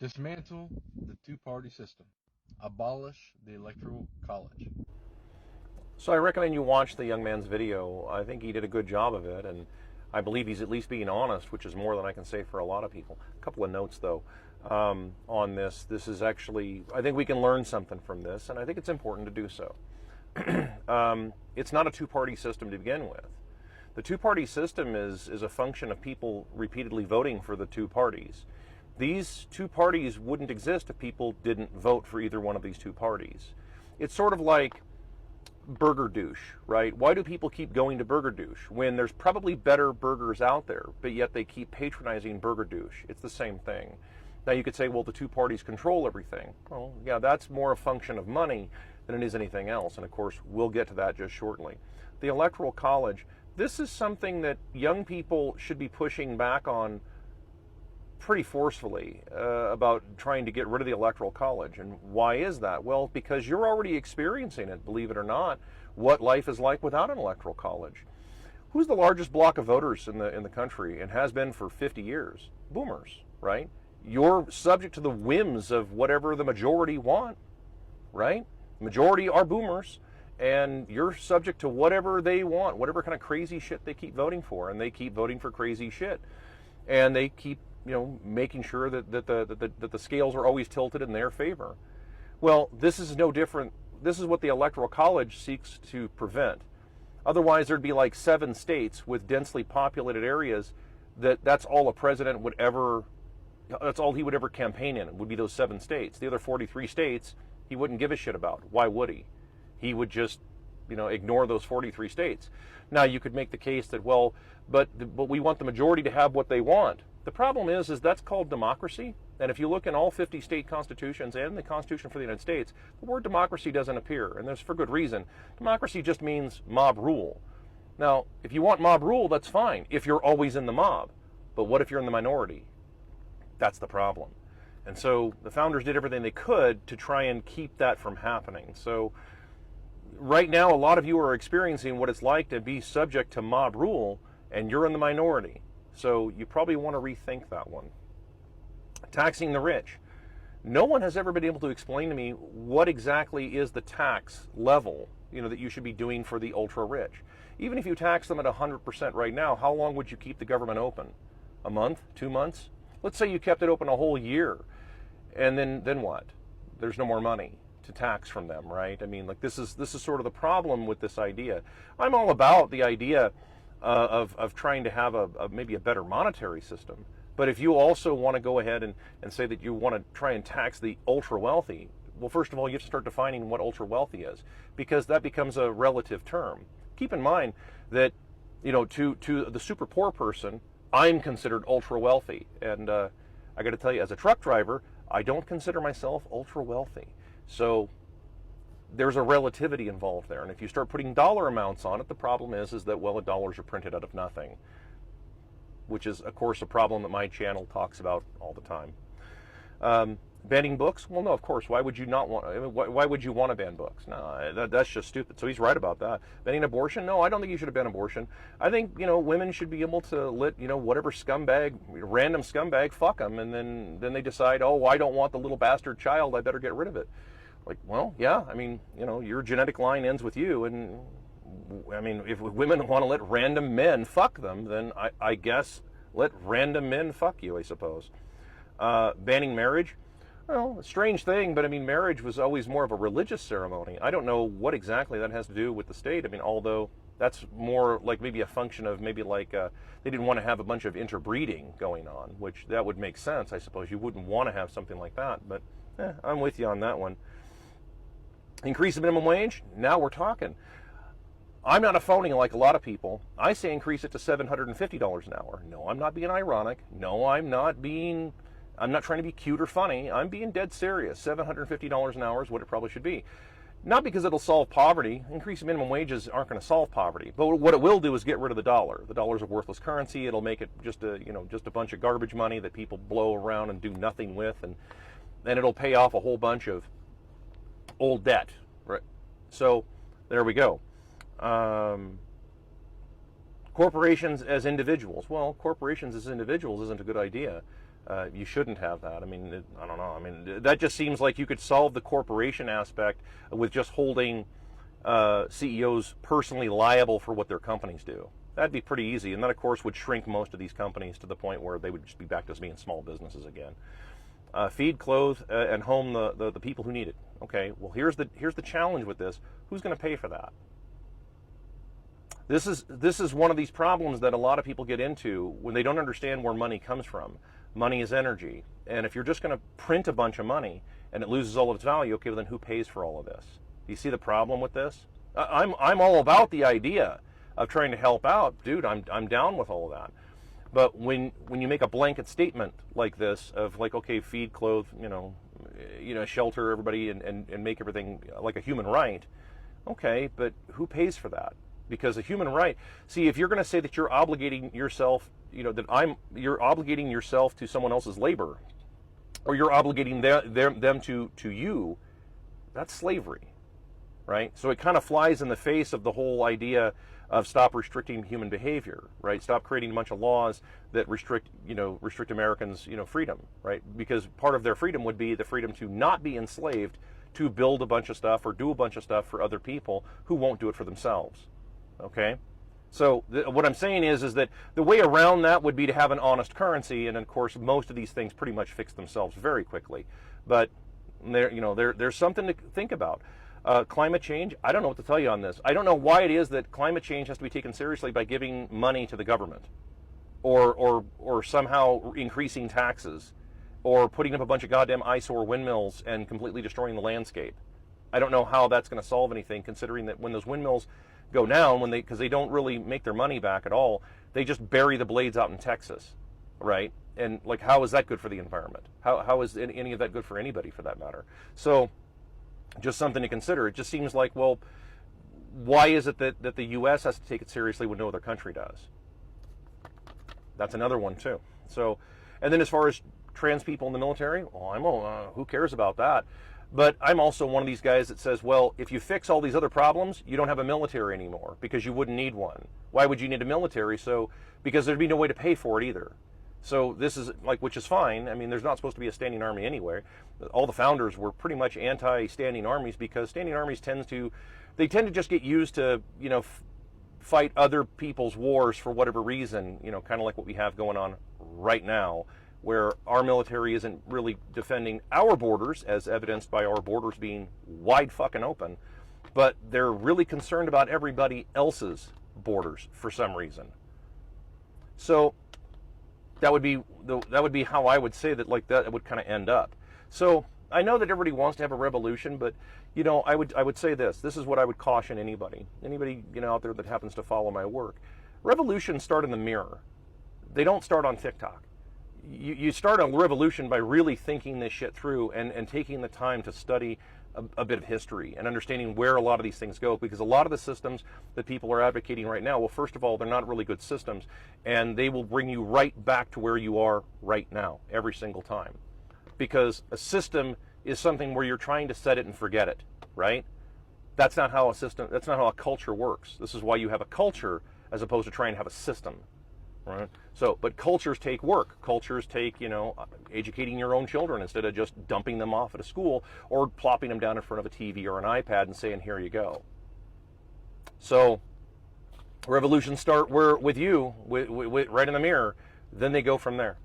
Dismantle the two-party system. Abolish the Electoral College. So I recommend you watch the young man's video. I think he did a good job of it, and I believe he's at least being honest, which is more than I can say for a lot of people. A couple of notes, though, on this. This is actually, I think we can learn something from this, and I think it's important to do so. It's not a two-party system to begin with. The two-party system is a function of people repeatedly voting for the two parties. These two parties wouldn't exist if people didn't vote for either one of these two parties. It's sort of like Burger Douche, right? Why do people keep going to Burger Douche when there's probably better burgers out there, but yet they keep patronizing Burger Douche? It's the same thing. Now you could say, well, the two parties control everything. Well, yeah, that's more a function of money than it is anything else. And of course, we'll get to that just shortly. The Electoral College, this is something that young people should be pushing back on pretty forcefully about trying to get rid of the Electoral College. And why is that? Well, because you're already experiencing it, believe it or not, what life is like without an Electoral College. Who's the largest block of voters in the country and has been for 50 years? Boomers, right? You're subject to the whims of whatever the majority want, right? The majority are boomers, and you're subject to whatever they want, whatever kind of crazy shit they keep voting for, and they keep voting for crazy shit. And they keep making sure that the scales are always tilted in their favor. Well, this is no different. This is what the Electoral College seeks to prevent. Otherwise, there'd be like 7 states with densely populated areas that's all a president would ever, that's all he would ever campaign in, would be those 7 states. The other 43 states, he wouldn't give a shit about. Why would he? He would just, ignore those 43 states. Now, you could make the case that, well, but we want the majority to have what they want. The problem is that's called democracy. And if you look in all 50 state constitutions and the Constitution for the United States, the word democracy doesn't appear. And there's for good reason. Democracy just means mob rule. Now, if you want mob rule, that's fine if you're always in the mob. But what if you're in the minority? That's the problem. And so the founders did everything they could to try and keep that from happening. So right now, a lot of you are experiencing what it's like to be subject to mob rule, and you're in the minority. So you probably want to rethink that one. Taxing the rich. No one has ever been able to explain to me what exactly is the tax level, that you should be doing for the ultra rich. Even if you tax them at 100% right now, how long would you keep the government open? A month? 2 months? Let's say you kept it open a whole year, and then what? There's no more money to tax from them, right? I mean, like this is sort of the problem with this idea. I'm all about the idea of trying to have maybe a better monetary system. But if you also want to go ahead and say that you want to try and tax the ultra wealthy, well, first of all, you have to start defining what ultra wealthy is, because that becomes a relative term. Keep in mind that, to the super poor person, I'm considered ultra wealthy. And I got to tell you, as a truck driver, I don't consider myself ultra wealthy. So there's a relativity involved there. And if you start putting dollar amounts on it, the problem is that, well, the dollars are printed out of nothing, which is, of course, a problem that my channel talks about all the time. Banning books? Well, no, of course. Why would you not want? Why would you want to ban books? No, that's just stupid. So he's right about that. Banning abortion? No, I don't think you should have banned abortion. I think women should be able to let whatever scumbag, random scumbag, fuck them, and then they decide, oh, I don't want the little bastard child. I better get rid of it. Like, well, yeah. I mean, your genetic line ends with you, and I mean, if women want to let random men fuck them, then I guess let random men fuck you, I suppose. Banning marriage? Well, a strange thing, but I mean, marriage was always more of a religious ceremony. I don't know what exactly that has to do with the state. I mean, although that's more like maybe a function of maybe like they didn't want to have a bunch of interbreeding going on, which that would make sense, I suppose. You wouldn't want to have something like that, but I'm with you on that one. Increase the minimum wage? Now we're talking. I'm not a phony like a lot of people. I say increase it to $750 an hour. No, I'm not being ironic. No, I'm not trying to be cute or funny. I'm being dead serious. $750 an hour is what it probably should be. Not because it'll solve poverty. Increasing minimum wages aren't going to solve poverty. But what it will do is get rid of the dollar. The dollar's a worthless currency. It'll make it just a bunch of garbage money that people blow around and do nothing with, and it'll pay off a whole bunch of old debt. Right. So there we go. Corporations as individuals. Well, corporations as individuals isn't a good idea. You shouldn't have that. I mean, I don't know. I mean, that just seems like you could solve the corporation aspect with just holding CEOs personally liable for what their companies do. That'd be pretty easy, and that, of course, would shrink most of these companies to the point where they would just be back to being small businesses again. Feed, clothe, and home the people who need it. Okay, well, here's the challenge with this. Who's going to pay for that? This is one of these problems that a lot of people get into when they don't understand where money comes from. Money is energy, and if you're just going to print a bunch of money and it loses all of its value, okay, well, then who pays for all of this? Do you see the problem with this? I'm all about the idea of trying to help out, dude. I'm down with all of that. But when you make a blanket statement like this of like, okay, feed, clothe, shelter everybody and make everything like a human right, okay, but who pays for that? Because a human right, see, if you're going to say that you're obligating yourself, you're obligating yourself to someone else's labor, or you're obligating them to you, that's slavery, right? So it kind of flies in the face of the whole idea of stop restricting human behavior, right? Stop creating a bunch of laws that restrict Americans, freedom, right? Because part of their freedom would be the freedom to not be enslaved, to build a bunch of stuff or do a bunch of stuff for other people who won't do it for themselves. Okay, so what I'm saying is that the way around that would be to have an honest currency, and of course most of these things pretty much fix themselves very quickly. But there's something to think about. Climate change, I don't know what to tell you on this. I don't know why it is that climate change has to be taken seriously by giving money to the government, or somehow increasing taxes, or putting up a bunch of goddamn eyesore windmills and completely destroying the landscape. I don't know how that's going to solve anything, considering that when those windmills go down, because they don't really make their money back at all, they just bury the blades out in Texas, right? And like, how is that good for the environment? How is any of that good for anybody, for that matter? So just something to consider. It just seems like, well, why is it that the U.S. has to take it seriously when no other country does? That's another one too. So, and then as far as trans people in the military, well, who cares about that? But I'm also one of these guys that says, well, if you fix all these other problems, you don't have a military anymore, because you wouldn't need one. Why would you need a military? Because there'd be no way to pay for it either. So this is which is fine. I mean, there's not supposed to be a standing army anywhere. All the founders were pretty much anti-standing armies, because standing armies tend to just get used to, fight other people's wars for whatever reason, kind of like what we have going on right now, where our military isn't really defending our borders, as evidenced by our borders being wide fucking open, but they're really concerned about everybody else's borders for some reason. So that would be how I would say that, like, that would kind of end up. So I know that everybody wants to have a revolution, but I would say this is what I would caution anybody out there that happens to follow my work. Revolutions start in the mirror. They don't start on TikTok. You start a revolution by really thinking this shit through and taking the time to study a bit of history and understanding where a lot of these things go, because a lot of the systems that people are advocating right now, well, first of all, they're not really good systems, and they will bring you right back to where you are right now every single time, because a system is something where you're trying to set it and forget it, right? That's not how a culture works. This is why you have a culture as opposed to trying to have a system. Right. So, but cultures take work. Cultures take, educating your own children instead of just dumping them off at a school or plopping them down in front of a TV or an iPad and saying, here you go. So, revolutions start with you, right in the mirror. Then they go from there.